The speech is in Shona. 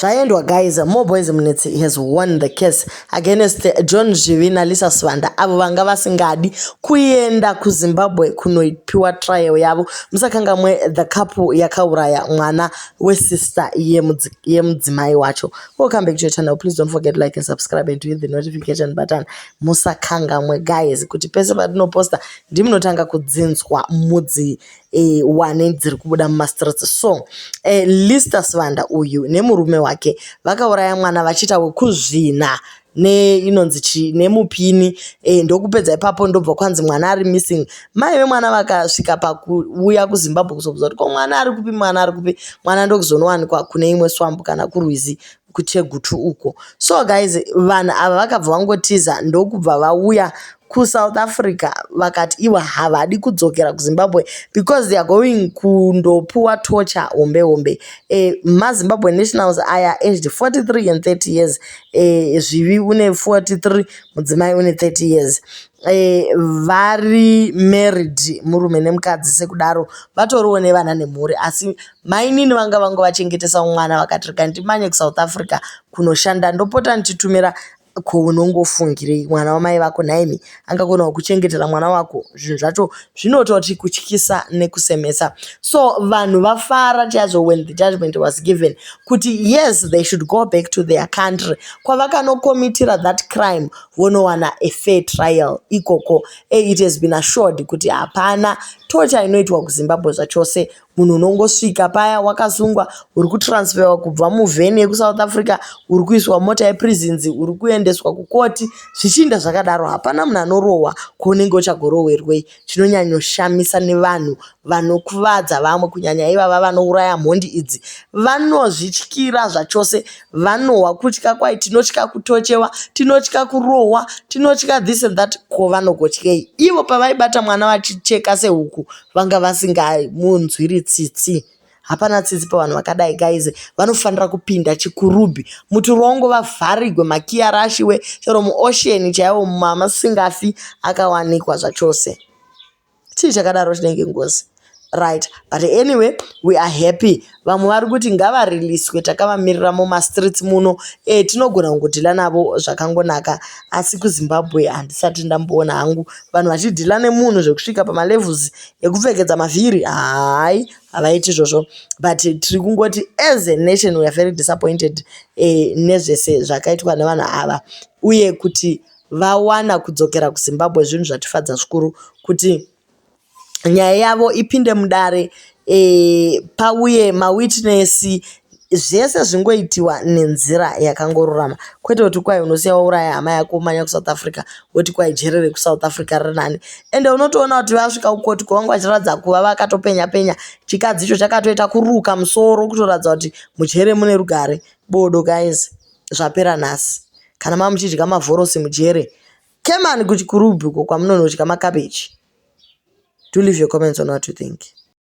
Zvaendwa guys, More Boys Minutes has won the case against John Zvina Lisa Swanda avo vanga vasingadi kuenda kuZimbabwe kunopiwa trial yavo musakanga mwe the couple yakauraya mwana wesister yemudzimai wacho. Welcome back to your channel. Please don't forget to like and subscribe and to hit the notification button. Musakanga mwe guys kuti pese patinoposta ndimunotanga kudzinzwa mudzi wane dziri kubuda mumastreets. So Lisa Swanda uyu nemurume wake vakauraya mwana vachita wekuzvina inonzi nemupini ndokupedza ipapo ndobva kwanzi mwana ari missing. Mai vemwana vakasvika pakuuya kuZimbabwe kuzobvunza kuti ko mwana ari kupi, mwana ndokuzonowanikwa kune imwe swambu kana kurwizi kuTegutu uko. So guys, vanhu ava vakabva vangotiza ndokubva vauya kuSouth Africa vakati iwa havadi kudzokera kuZimbabwe because they are going kundopuwa torture hombe. MaZimbabwe nationals aya aged 43 and 30 years. Zvivi une 43, mudzimai une 30 years. Vari married, murume nemukadzi sekudaro vatoriwo nevana nemhuri, asi mainini vanga vachengetesa mwana vakati ndimanye kuSouth Africa kunoshanda ndopota ndichitumira ko unongofungirei mwana wamai vako Naimi angakona kuchengetera mwana wako. Zvinhu zvacho zvinototi kutyisa nekusemesa. So vanhu vafara chaizvo when the judgment was given kuti yes they should go back to their country kwavakanokomitira that crime vonowana a fair trial ikoko. It has been assured kuti hapana torture inoitwa kuZimbabwe zvachose. Munhu unongosvika paya wakasungwa, uri kutransferwa kubva muvheni yekuSouth Africa, uri kuiswa mota yeprisons, uri kuendeswa kukoti, zvichinda zvakadaro. Hapana munhu anorohwa kwaunenge uchagorohwerwei. Chinonyanyoshamisa nevanhu vanokuvadza vamwe, kunyanya ivava vanouraya mhondi idzi, vanozvityira zvachose. Vanohwa kutya kwai tinotya kutochewa, tinotya kurohwa, tinotya this and that. Ko vanogotyei? Ivo pavaibata mwana vachicheka sehuku vanga vasingamunzwiri tsitsi. Hapana tsitsi pavanhu vakadai guys. Vanofanira kupinda chikurubhi, muturo wangu vavharigwe, makiya arashiwe, chero muocean chaiwo mamasingafi akawanikwa zvachose. Chii chakadaro chinenge ngozi, right? But anyway, we are happy. Vamwe vari kuti ngavariliswe, takavamirira mumastreets muno. Tinogona kungodhila navo zvakangonaka, asi kuZimbabwe handisati ndamboona hangu vanhu vachidhila nemunhu zvekusvika pamalevels ekupfekedza mavhiri. Hai, havaiti izvozvo. But tiri kungoti as a nation we are very disappointed nezvese zvakaitwa nevanhu ava, uye kuti vawana kudzokera kuZimbabwe zvinhu zvatifadza zvikuru kuti nyaya yavo ipinde mudare. Pauye mawitness, zvese zvingoitiwa nenzira yakangorurama, kwete kuti kwai unosiya wauraya hama yako umanya kuSouth Africa woti kwai jerere kuSouth Africa rinani. Ende unotoona kuti vasvika kukoti kwavanga vachiratidza kuva vakatopenya chikadzi icho chakatoita kuruka musoro kutoratidza kuti mujere mune rugare. Bodo guys, zvapera nhasi. Kana mamuchidya mavhorosi mujere, kemani kuchikurubhi uko kwamunonodya makabeji. Do leave your comments on what you think.